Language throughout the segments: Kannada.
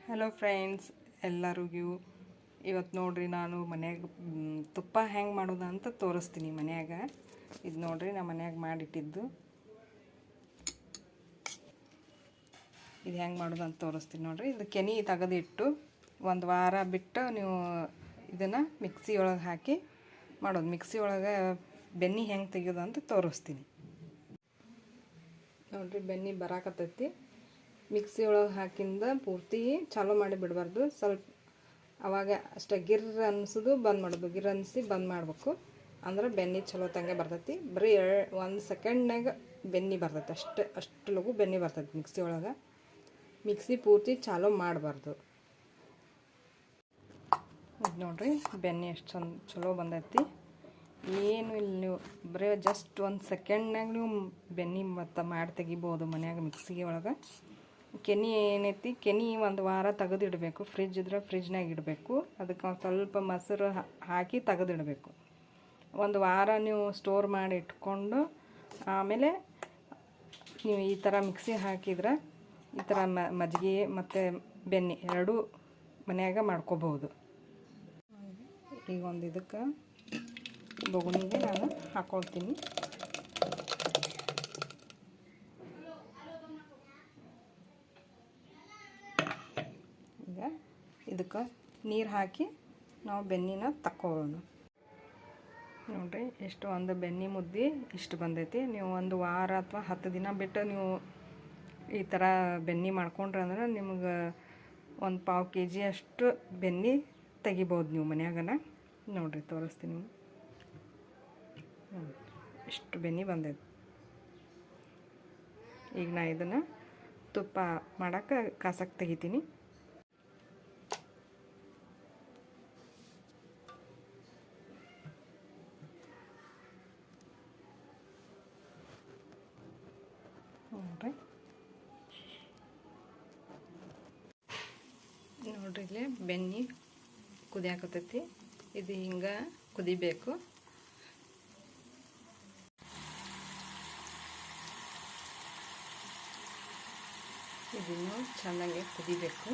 ಹಲೋ ಫ್ರೆಂಡ್ಸ್, ಎಲ್ಲರಿಗೂ ಇವತ್ತು ನೋಡ್ರಿ ನಾನು ಮನ್ಯಾಗ ತುಪ್ಪ ಹೆಂಗೆ ಮಾಡೋದು ಅಂತ ತೋರಿಸ್ತೀನಿ ಮನ್ಯಾಗ. ಇದು ನೋಡ್ರಿ ನಾನು ಮನ್ಯಾಗ ಮಾಡಿಟ್ಟಿದ್ದು. ಇದು ಹೆಂಗೆ ಮಾಡೋದು ಅಂತ ತೋರಿಸ್ತೀನಿ ನೋಡ್ರಿ. ಇದು ಕೆನೆ ತೆಗೆದಿಟ್ಟು ಒಂದು ವಾರ ಬಿಟ್ಟು ನೀವು ಇದನ್ನು ಮಿಕ್ಸಿ ಒಳಗೆ ಹಾಕಿ ಮಾಡೋದು. ಮಿಕ್ಸಿ ಒಳಗೆ ಬೆಣ್ಣೆ ಹೆಂಗೆ ತೆಗೆಯೋದು ಅಂತ ತೋರಿಸ್ತೀನಿ ನೋಡ್ರಿ. ಬೆಣ್ಣೆ ಬರಾಕತ್ತೈತಿ. ಮಿಕ್ಸಿ ಒಳಗೆ ಹಾಕಿಂದ ಪೂರ್ತಿ ಚಾಲೂ ಮಾಡಿ ಬಿಡಬಾರ್ದು. ಸ್ವಲ್ಪ ಅವಾಗ ಅಷ್ಟೇ ಗಿರ್ ಅನಿಸೋದು ಬಂದ್ ಮಾಡೋದು. ಗಿರ್ ಅನಿಸಿ ಬಂದ್ ಮಾಡಬೇಕು. ಅಂದ್ರೆ ಬೆಣ್ಣೆ ಚಲೋ ತಂಗೆ ಬರ್ತೈತಿ. ಬರೀ 1 ಸೆಕೆಂಡ್ನಾಗ ಬೆಣ್ಣೆ ಬರ್ತೈತಿ. ಅಷ್ಟು ಲಘು ಬೆಣ್ಣೆ ಬರ್ತೈತಿ ಮಿಕ್ಸಿ ಒಳಗೆ. ಮಿಕ್ಸಿ ಪೂರ್ತಿ ಚಾಲೂ ಮಾಡಬಾರ್ದು. ಇದು ನೋಡ್ರಿ ಬೆಣ್ಣೆ ಎಷ್ಟು ಚಲೋ ಬಂದೈತಿ. ಏನು ಇಲ್ಲ, ನೀವು ಬರೀ ಜಸ್ಟ್ 1 ಸೆಕೆಂಡ್ನಾಗ ನೀವು ಬೆಣ್ಣೆ ಮತ್ತು ಮಾಡಿ ತೆಗಿಬೋದು ಮನ್ಯಾಗ ಮಿಕ್ಸಿಗೆ ಒಳಗೆ. ಕೆನೆ ಏನೈತಿ, ಕೆನೆ ಒಂದು ವಾರ ತೆಗೆದಿಡಬೇಕು. ಫ್ರಿಜ್ ಇದ್ರೆ ಫ್ರಿಜ್ನಾಗ ಇಡಬೇಕು. ಅದಕ್ಕೆ ಒಂದು ಸ್ವಲ್ಪ ಮೊಸರು ಹಾಕಿ ತೆಗೆದಿಡಬೇಕು. ಒಂದು ವಾರ ನೀವು ಸ್ಟೋರ್ ಮಾಡಿ ಇಟ್ಕೊಂಡು ಆಮೇಲೆ ನೀವು ಈ ಥರ ಮಿಕ್ಸಿ ಹಾಕಿದ್ರೆ ಈ ಥರ ಮಜ್ಜಿಗೆ ಮತ್ತು ಬೆಣ್ಣೆ ಎರಡೂ ಮನ್ಯಾಗ ಮಾಡ್ಕೋಬಹುದು. ಈಗ ಒಂದು ಇದಕ್ಕೆ ಬೊಗುಣಿಗೆ ನಾನು ಹಾಕ್ಕೊಳ್ತೀನಿ. ಈಗ ಇದಕ್ಕೆ ನೀರು ಹಾಕಿ ನಾವು ಬೆಣ್ಣೆನ ತಕ್ಕೊಳ್ಳೋಣ. ನೋಡಿರಿ ಎಷ್ಟು ಒಂದು ಬೆಣ್ಣೆ ಮುದ್ದೆ ಇಷ್ಟು ಬಂದೈತಿ. ನೀವು ಒಂದು ವಾರ ಅಥವಾ 10 ದಿನ ಬಿಟ್ಟು ನೀವು ಈ ಥರ ಬೆಣ್ಣೆ ಮಾಡ್ಕೊಂಡ್ರೆ ಅಂದ್ರೆ ನಿಮ್ಗೆ 1/4 kg ಅಷ್ಟು ಬೆಣ್ಣೆ ತೆಗಿಬೋದು ನೀವು ಮನ್ಯಾಗನ. ನೋಡಿರಿ ತೋರಿಸ್ತೀನಿ. ಇಷ್ಟು ಬೆಣ್ಣೆ ಬಂದೈತಿ. ಈಗ ನಾ ಇದನ್ನು ತುಪ್ಪ ಮಾಡೋಕ್ಕೆ ಕಾಸಕ್ಕೆ ತೆಗಿತೀನಿ. ನೋಡ್ರಿ ಇಲ್ಲೇ ಬೆಣ್ಣೆ ಕುದಿಯಾಕತ್ತೈತಿ. ಇದು ಹಿಂಗೆ ಕುದಿಬೇಕು. ಇದನ್ನು ಚೆನ್ನಾಗಿ ಕುದಿಬೇಕು.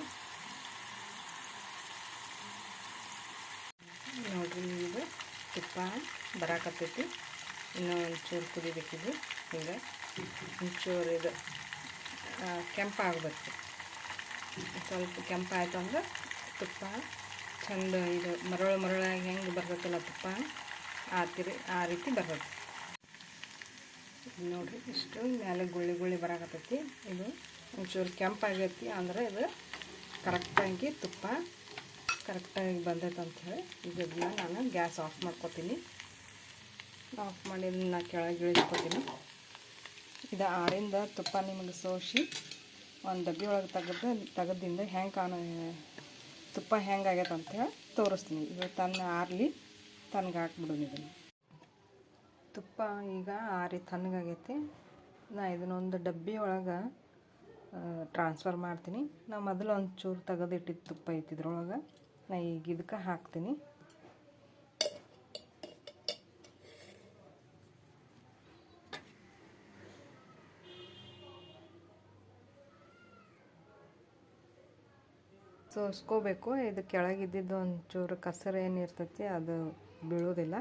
ನೋಡ್ರಿ ಈಗ ತುಪ್ಪ ಬರಾಕತ್ತೈತಿ. ಇನ್ನೂ ಒಂಚೂರು ಕುದಿಬೇಕಿದು. ಹಿಂಗೆ ಒಂಚೂರು ಇದು ಕೆಂಪಾಗಬೇಕು. ಸ್ವಲ್ಪ ಕೆಂಪಾಯ್ತು ಅಂದ್ರೆ ತುಪ್ಪ ಚಂದ ಇದು ಮರಳಾಗಿ ಹೆಂಗೆ ಬರ್ತೈತಲ್ಲ ತುಪ್ಪ ಆ ರೀತಿ ಬರ್ತೈತಿ. ನೋಡಿರಿ ಇಷ್ಟು ಮೇಲೆ ಗುಳ್ಳಿ ಬರಾಕತ್ತೈತಿ. ಇದು ಒಂಚೂರು ಕೆಂಪಾಗೈತಿ ಅಂದ್ರೆ ಇದು ಕರೆಕ್ಟಾಗಿ ತುಪ್ಪ ಕರೆಕ್ಟಾಗಿ ಬಂದೈತೆ ಅಂಥೇಳಿ ಇದನ್ನ ನಾನು ಗ್ಯಾಸ್ ಆಫ್ ಮಾಡ್ಕೊತೀನಿ. ಆಫ್ ಮಾಡಿ ಇದನ್ನ ಕೆಳಗೆ ಇಳಿಸ್ಕೊತೀನಿ. ಇದು ಆರಿಂದ ತುಪ್ಪ ನಿಮಗೆ ಸೋಸಿ ಒಂದು ಡಬ್ಬಿ ಒಳಗೆ ತೆಗೆದಿಂದ ಹೆಂಗೆ ತುಪ್ಪ ಹೆಂಗಾಗೈತೆ ಅಂಥೇಳಿ ತೋರಿಸ್ತೀನಿ. ಇದು ಆರಲಿ ತಣ್ಣಗೆ ಹಾಕ್ಬಿಡೋದು. ಇದನ್ನು ತುಪ್ಪ ಈಗ ಆರಿ ತಣ್ಣಗಾಗೈತಿ. ನಾ ಇದನ್ನೊಂದು ಡಬ್ಬಿ ಒಳಗೆ ಟ್ರಾನ್ಸ್ಫರ್ ಮಾಡ್ತೀನಿ. ನಾ ಮೊದಲು ಒಂಚೂರು ತೆಗೆದಿಟ್ಟಿದ್ದು ತುಪ್ಪ ಐತಿದ್ರೊಳಗೆ ನಾ ಈಗ ಇದಕ್ಕೆ ಹಾಕ್ತೀನಿ. ಸೋಸ್ಕೋಬೇಕು. ಇದು ಕೆಳಗಿದ್ದಿದ್ದು ಒಂಚೂರು ಕಸರು ಏನಿರ್ತೈತಿ ಅದು ಬೀಳೋದಿಲ್ಲ.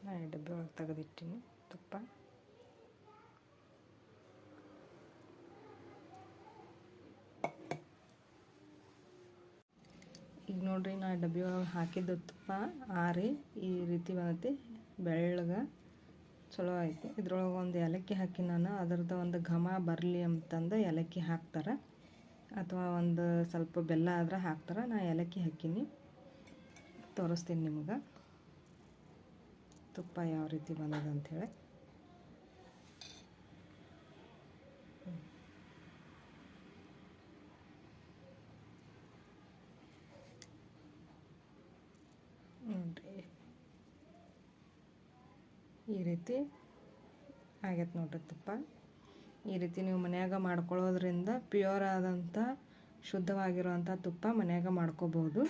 ನಾನು ಡಬ್ಬಿ ಒಳಗೆ ತೆಗೆದಿಟ್ಟಿನಿ ತುಪ್ಪ. ಈಗ ನೋಡ್ರಿ ನಾ ಡಬ್ಬಿ ಒಳಗೆ ಹಾಕಿದ್ದು ತುಪ್ಪ ಆರಿ ಈ ರೀತಿ ಬಂದೈತಿ. ಬೆಳ್ಳಗೆ ಚಲೋ ಐತಿ. ಇದ್ರೊಳಗೆ ಒಂದು ಏಲಕ್ಕಿ ಹಾಕಿ ನಾನು. ಅದರದ್ದು ಒಂದು ಘಮ ಬರಲಿ ಅಂತಂದು ಏಲಕ್ಕಿ ಹಾಕ್ತಾರೆ, ಅಥವಾ ಒಂದು ಸ್ವಲ್ಪ ಬೆಲ್ಲ ಆದ್ರೆ ಹಾಕ್ತಾರೆ. ನಾ ಏಲಕ್ಕಿ ಹಾಕೀನಿ. ತೋರಿಸ್ತೀನಿ ನಿಮಗೆ ತುಪ್ಪ ಯಾವ ರೀತಿ ಬಂದದ ಅಂಥೇಳಿ. ನೋಡಿರಿ ಈ ರೀತಿ ಆಗೈತೆ ನೋಡ್ರಿ ತುಪ್ಪ. ಈ ರೀತಿ ನೀವು ಮನ್ಯಾಗ ಮಾಡ್ಕೊಳ್ಳೋದ್ರಿಂದ ಪ್ಯೂರ್ ಆದಂಥ ಶುದ್ಧವಾಗಿರುವಂಥ ತುಪ್ಪ ಮನ್ಯಾಗ ಮಾಡ್ಕೋಬೋದು.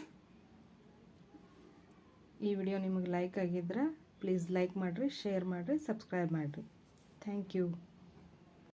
ಈ ವಿಡಿಯೋ ನಿಮಗೆ ಲೈಕ್ ಆಗಿದ್ರೆ ಪ್ಲೀಸ್ ಲೈಕ್ ಮಾಡಿರಿ, ಶೇರ್ ಮಾಡಿರಿ, ಸಬ್ಸ್ಕ್ರೈಬ್ ಮಾಡಿರಿ. Thank you.